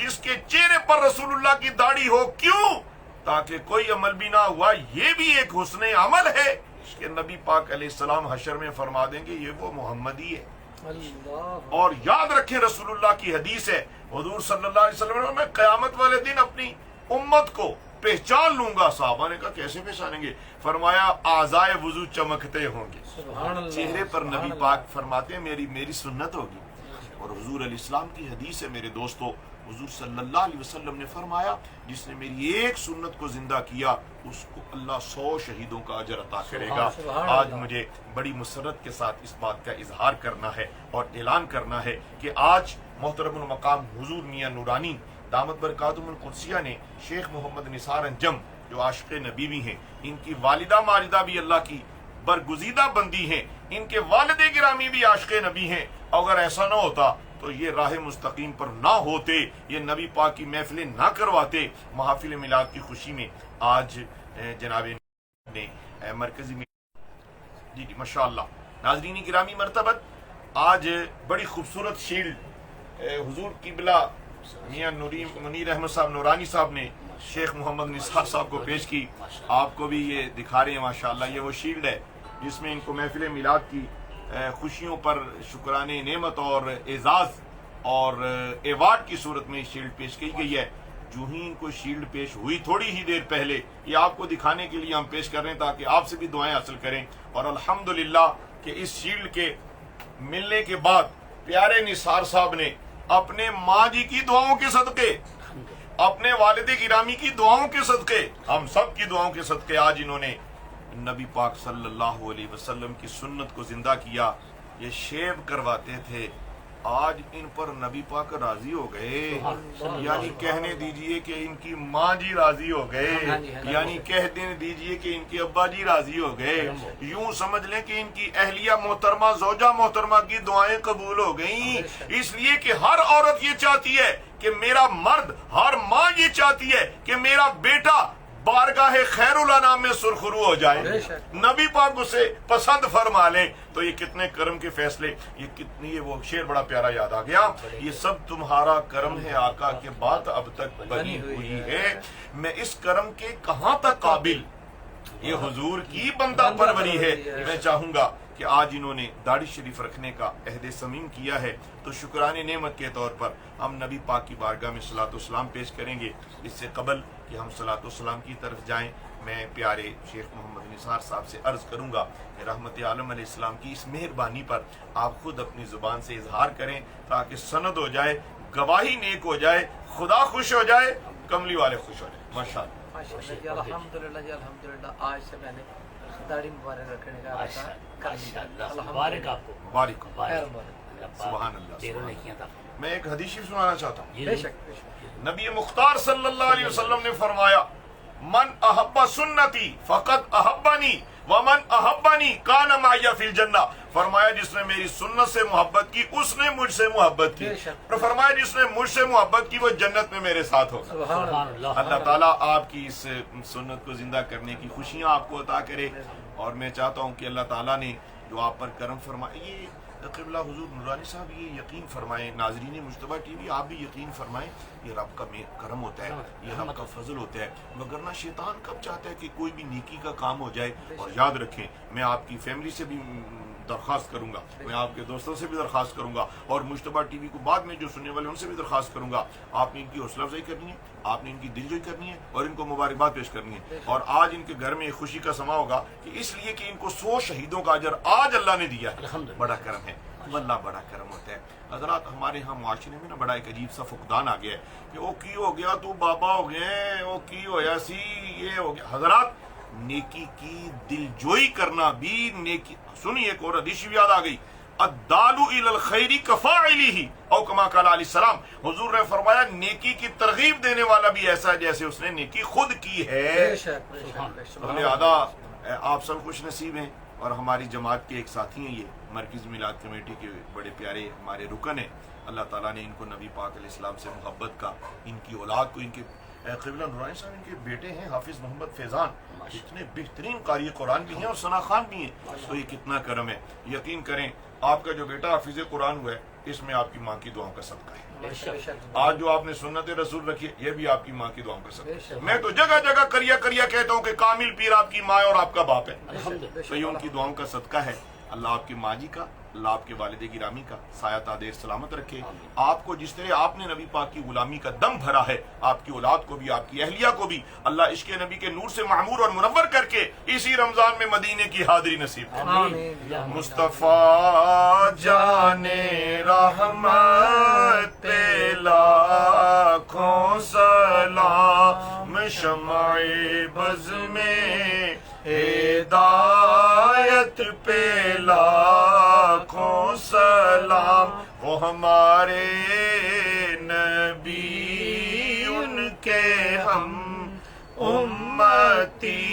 جس کے چہرے پر رسول اللہ کی داڑھی ہو، کیوں؟ تاکہ کوئی عمل بھی نہ ہوا، یہ بھی ایک حسن عمل ہے کہ نبی پاک علیہ السلام حشر میں فرما دیں گے یہ وہ محمدی ہے۔ اور یاد رکھیں رسول اللہ کی حدیث ہے، حضور صلی اللہ علیہ وسلم نے، میں قیامت والے دن اپنی امت کو پہچان لوں گا۔ صحابہ نے کہا کیسے پہچانیں گے؟ فرمایا اعضائے وضو چمکتے ہوں گے، چہرے پر نبی پاک فرماتے ہیں میری سنت ہوگی۔ اور حضور علیہ السلام کی حدیث ہے میرے دوستو، حضور صلی اللہ علیہ وسلم نے فرمایا جس نے میری ایک سنت کو زندہ کیا اس کو اللہ 100 شہیدوں کا اجر عطا کرے گا۔ آج مجھے بڑی مسرت کے ساتھ اس بات کا اظہار کرنا ہے اور اعلان کرنا ہے کہ آج محترم المقام حضور میاں نورانی دامت برکاتہم القدسیہ نے شیخ محمد نثار انجم جو عاشق نبی بھی ہیں، ان کی والدہ ماجدہ بھی اللہ کی برگزیدہ بندی ہیں، ان کے والد گرامی بھی عاشق نبی ہیں۔ اگر ایسا نہ ہوتا تو یہ راہ مستقیم پر نہ ہوتے، یہ نبی پاک کی محفلیں نہ کرواتے۔ محافل میلاد کی خوشی میں آج جناب نے مرکزی جی ماشاءاللہ ناظرین گرامی مرتبت آج بڑی خوبصورت شیلڈ حضور قبلہ میاں منیر احمد صاحب نورانی صاحب نے شیخ محمد نثار صاحب کو پیش کی۔ آپ کو بھی یہ دکھا رہے ہیں ماشاءاللہ، یہ وہ شیلڈ ہے جس میں ان کو محفل میلاد کی خوشیوں پر شکرانے نعمت اور اعزاز اور ایوارڈ کی صورت میں شیلڈ پیش کی گئی ہے۔ جو ہی ان کو شیلڈ پیش ہوئی تھوڑی ہی دیر پہلے، یہ آپ کو دکھانے کے لیے ہم پیش کر رہے ہیں تاکہ آپ سے بھی دعائیں حاصل کریں۔ اور الحمدللہ کہ اس شیلڈ کے ملنے کے بعد پیارے نثار صاحب نے اپنے ماں جی کی دعاؤں کے صدقے، اپنے والد گرامی کی دعاؤں کے صدقے، ہم سب کی دعاؤں کے صدقے آج انہوں نے نبی پاک صلی اللہ علیہ وسلم کی سنت کو زندہ کیا۔ یہ شیب کرواتے تھے، آج ان پر نبی پاک راضی ہو گئے، یعنی کہنے دیجئے کہ ان کی ماں جی راضی ہو گئے، یعنی کہہ دیجئے کہ ان کے ابا جی راضی ہو گئے، یوں سمجھ لیں کہ ان کی اہلیہ محترمہ زوجہ محترمہ کی دعائیں قبول ہو گئیں۔ اس لیے کہ ہر عورت یہ چاہتی ہے کہ میرا مرد، ہر ماں یہ چاہتی ہے کہ میرا بیٹا بارگاہ خیر الانام میں سرخرو ہو جائے، نبی پاک اسے پسند فرما لیں۔ تو یہ کتنے کرم کے فیصلے، یہ کتنی، یہ وہ شعر بڑا پیارا یاد آ گیا، یہ سب تمہارا کرم ہے آقا کے بات اب تک بنی ہوئی ہے، میں اس کرم کے کہاں تک قابل، یہ حضور کی بندہ پروری ہے۔ میں چاہوں گا کہ آج انہوں نے داڑھی شریف رکھنے کا عہد سمیم کیا ہے تو شکرانے نعمت کے طور پر ہم نبی پاک کی بارگاہ میں صلاۃ و سلام پیش کریں گے۔ اس سے قبل کہ ہم صلاۃ و سلام کی طرف جائیں، میں پیارے شیخ محمد نثار صاحب سے عرض کروں گا کہ رحمت عالم علیہ السلام کی اس مہربانی پر آپ خود اپنی زبان سے اظہار کریں تاکہ سند ہو جائے، گواہی نیک ہو جائے، خدا خوش ہو جائے، کملی والے خوش ہو جائے۔ ماشاءاللہ جی الحمدللہ، جی الحمدللہ، آج سے میں نے داڑھی مبارک رکھنے کا مبارک آپ کو، مبارک ہو، خیر مبارک۔ سبحان اللہ۔ ڈیروں نیکیاں تھا۔ میں ایک حدیث شریف سنانا چاہتا ہوں۔ بے شک بے شک۔ نبی مختار صلی اللہ علیہ وسلم نے فرمایا من احب سنتی فقط احبنی ومن احبنی کان معی فی الجنہ، فرمایا جس نے میری سنت سے محبت کی اس نے مجھ سے محبت کی، اور فرمایا جس نے مجھ سے محبت کی وہ جنت میں میرے ساتھ ہوگا۔ سبحان اللہ۔ اللہ تعالیٰ آپ کی اس سنت کو زندہ کرنے کی خوشیاں آپ کو عطا کرے، اور میں چاہتا ہوں کہ اللہ تعالیٰ نے جو آپ پر کرم فرمائے، یہ قبلہ حضور نورانی صاحب یہ یقین فرمائیں، ناظرین مجتبہ ٹی وی آپ بھی یقین فرمائیں، یہ رب کا کرم ہوتا ہے، یہ رب کا فضل ہوتا ہے، وگرنہ شیطان کب چاہتا ہے کہ کوئی بھی نیکی کا کام ہو جائے۔ اور یاد رکھیں، میں آپ کی فیملی سے بھی درخواست کروں گا، میں آپ کے دوستوں سے بھی درخواست کروں گا، اور مجتبہ ٹی وی کو بعد میں جو سننے والے ان سے بھی درخواست کروں گا، آپ نے ان کی حوصلہ افزائی کرنی ہے، آپ نے ان کی دلجوئی کرنی ہے اور ان کو مبارکباد پیش کرنی ہے۔ اور آج ان کے گھر میں ایک خوشی کا سما ہوگا کہ اس لیے کہ ان کو 100 شہیدوں کا اجر آج اللہ نے دیا ہے، بڑا کرم ہے، اللہ بڑا کرم ہوتا ہے۔ حضرات ہمارے ہاں معاشرے میں نا بڑا ایک عجیب سا فقدان آ گیا ہے کہ وہ کی ہو گیا تو بابا ہو گئے، وہ کی ہویا سی یہ ہو گیا۔ حضرات نیکی کی دلجوئی کرنا بھی نیکی، سنیے ایک اور حدیث یاد آ گئی، الدال الی الخیر کفاعلہ او کما قال علیہ السلام، حضور نے فرمایا نیکی کی ترغیب دینے والا بھی ایسا ہے جیسے اس نے نیکی خود کی ہے۔ بے شک بے شک بے شک۔ لہذا آپ سب خوش نصیب ہیں، اور ہماری جماعت کے ایک ساتھی ہیں، یہ مرکز میلاد کمیٹی کے بڑے پیارے ہمارے رکن ہیں۔ اللہ تعالیٰ نے ان کو نبی پاک علیہ السلام سے محبت کا، ان کی اولاد کو، ان کے قبلہ نورانی صاحب ان کے بیٹے ہیں حافظ محمد فیضان، اتنے بہترین قاری قرآن بھی ہیں اور ثنا خان بھی ہیں، تو یہ کتنا کرم ہے۔ یقین کریں آپ کا جو بیٹا حافظ قرآن ہوا ہے اس میں آپ کی ماں کی دعاؤں کا صدقہ ہے. بے شک آج جو آپ نے سنت رسول رکھی ہے یہ بھی آپ کی ماں کی دعاؤں کا صدقہ بے ہے. شک. میں تو جگہ جگہ کریا کہتا ہوں کہ کامل پیر آپ کی ماں اور آپ کا باپ ہے. الحمدللہ. تو یہ ان کی دعاؤں کا صدقہ ہے. اللہ آپ کی ماں جی کا، اللہ آپ کے والد گرامی کا سایہ تادیر سلامت رکھے. آپ کو جس طرح آپ نے نبی پاک کی غلامی کا دم بھرا ہے، آپ کی اولاد کو بھی، آپ کی اہلیہ کو بھی اللہ عشق نبی کے نور سے معمور اور منور کر کے اسی رمضان میں مدینے کی حاضری نصیب کرے. آمین. مصطفیٰ جان رحمت پہ لاکھوں سلام، شمع بز میں ہدایت پہ لاکھوں سلام. وہ ہمارے نبی، ان کے ہم امتی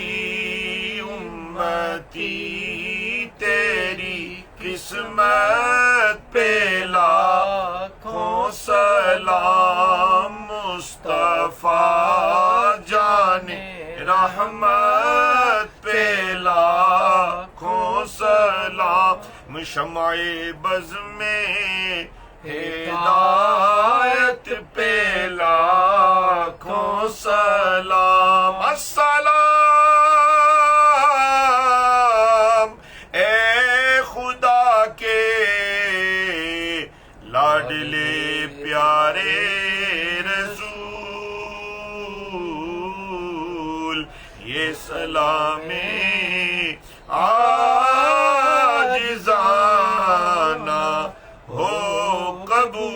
تیری قسمت پہ لاکھوں سلام. مصطفیٰ جان رحمت پہ لاکھوں سلام، شمع بز میں ہدایت پہ لاکھوں سلام. السلام اے خدا کے لاڈلے پیارے رسول، یہ سلام عاجزانہ ہو قبول.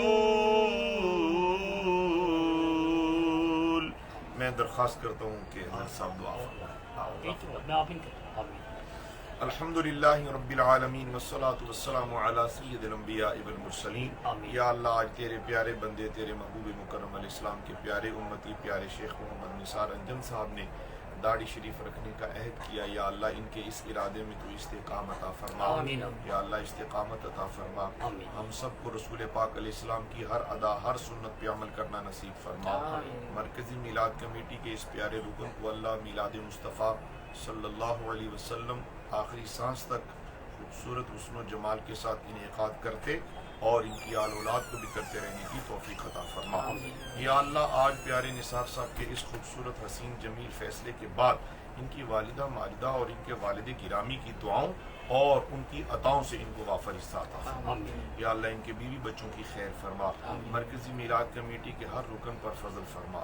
میں درخواست کرتا ہوں کہ حضرت صاحب دعا فرمائیں. میں آپ ان کرتا ہوں. الحمدللہ رب العالمین والصلاة والسلام علی سید الانبیاء والمرسلین. آمین. یا اللہ آج تیرے پیارے بندے، تیرے محبوب مکرم علیہ السلام کے پیارے امتی، پیارے شیخ محمد نثار انجم صاحب نے داڑھی شریف رکھنے کا عہد کیا. یا اللہ ان کے اس ارادے میں تو استقامت عطا فرما. آمین. یا اللہ استقامت عطا فرما. آمین. ہم سب کو رسول پاک علیہ السلام کی ہر ادا، ہر سنت پہ عمل کرنا نصیب فرما. آمین. مرکزی میلاد کمیٹی کے اس پیارے رکن کو اللہ میلاد مصطفیٰ صلی اللہ علیہ وسلم آخری سانس تک خوبصورت حسن و جمال کے ساتھ انعقاد کرتے اور ان کی آل اولاد کو بھی کرتے رہنے کی توفیق عطا فرما. یا اللہ آج پیارے نثار صاحب کے اس خوبصورت حسین جمیل فیصلے کے بعد ان کی والدہ ماجدہ اور ان کے والد گرامی کی دعاؤں اور ان کی عطاؤں سے ان کو وافر حصہ عطا فرما. یا اللہ ان کے بیوی بچوں کی خیر فرما. مرکزی میلاد کمیٹی کے ہر رکن پر فضل فرما.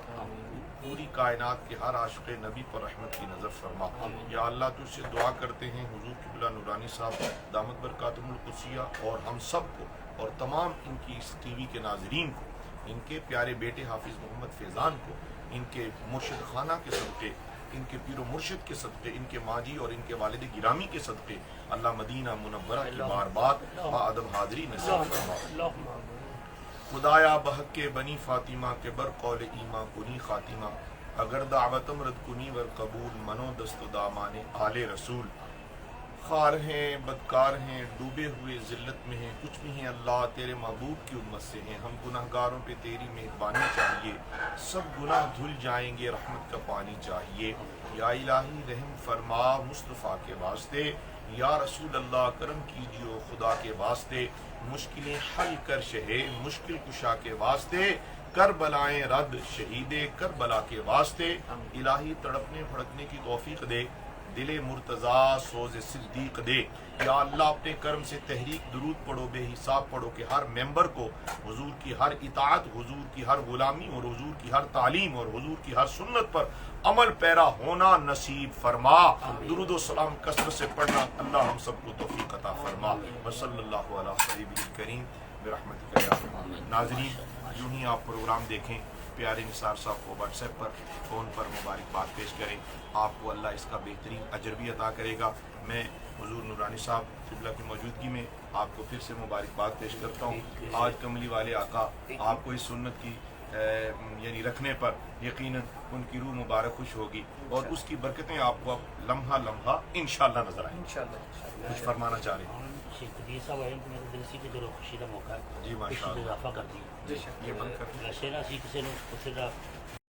پوری کائنات کے ہر عاشق نبی پر رحمت کی نظر فرما. یا اللہ تجھ سے دعا کرتے ہیں حضور قبلہ نورانی صاحب دامت برکاتہم القدسیہ اور ہم سب کو اور تمام ان کی اس ٹی وی کے ناظرین کو، ان کے پیارے بیٹے حافظ محمد فیضان کو، ان کے مرشد خانہ کے صدقے، ان کے پیر و مرشد کے صدقے، ان کے ماجی اور ان کے والد گرامی کے صدقے اللہ مدینہ منورہ کی بار بار ادب حاضری نصیب فرما. خدایا بحق کے بنی فاطمہ کے بر قول ایماں کنی خاتمہ، اگر دعوتم رد کنی ور قبول منو دست و دامان آل رسول. خار ہیں، بدکار ہیں، ڈوبے ہوئے ذلت میں ہیں، کچھ بھی ہیں اللہ تیرے محبوب کی امت سے ہیں. ہم گناہگاروں پہ تیری مہربانی چاہیے، سب گناہ دھل جائیں گے، رحمت کا پانی چاہیے. یا الہی رحم فرما مصطفیٰ کے واسطے. یا رسول اللہ کرم کیجیے خدا کے واسطے. مشکلیں حل کر شہے مشکل کشا کے واسطے. کربلائیں رد شہید کربلا کے واسطے. الہی تڑپنے پھڑکنے کی توفیق دے، دل مرتضیٰ سوز صدیق دے. یا اللہ اپنے کرم سے تحریک درود پڑھو، بے حساب پڑھو کہ ہر ممبر کو حضور کی ہر اطاعت، حضور کی ہر غلامی اور حضور کی ہر تعلیم اور حضور کی ہر سنت پر عمل پیرا ہونا نصیب فرما. درود و سلام کثرت سے پڑھنا اللہ ہم سب کو توفیق عطا فرما. وصلی اللہ علی حبیبہ الکریم برحمتک یا ارحم. ناظرین یوں ہی آپ پروگرام دیکھیں، پیارے نثار صاحب کو واٹس ایپ پر فون پر مبارکباد پیش کریں. آپ کو اللہ اس کا بہترین اجر بھی عطا کرے گا. میں حضور نورانی صاحب قبلہ کی موجودگی میں آپ کو پھر سے مبارکباد پیش کرتا ہوں. آج کملی والے آقا آپ کو اس سنت کی یعنی رکھنے پر یقیناً ان کی روح مبارک خوش ہوگی اور اس کی برکتیں آپ کو اب لمحہ لمحہ انشاءاللہ نظر آئیں. انشاءاللہ. کچھ فرمانا چاہ رہے ہیں؟ قدیر صاحب آئے تو میرے دل سے کہ جو خوشی کا موقع ہے جی ماشاء اللہ. اضافہ کر دی یہ بند کر دیں. ویسے نا اسی کسی نے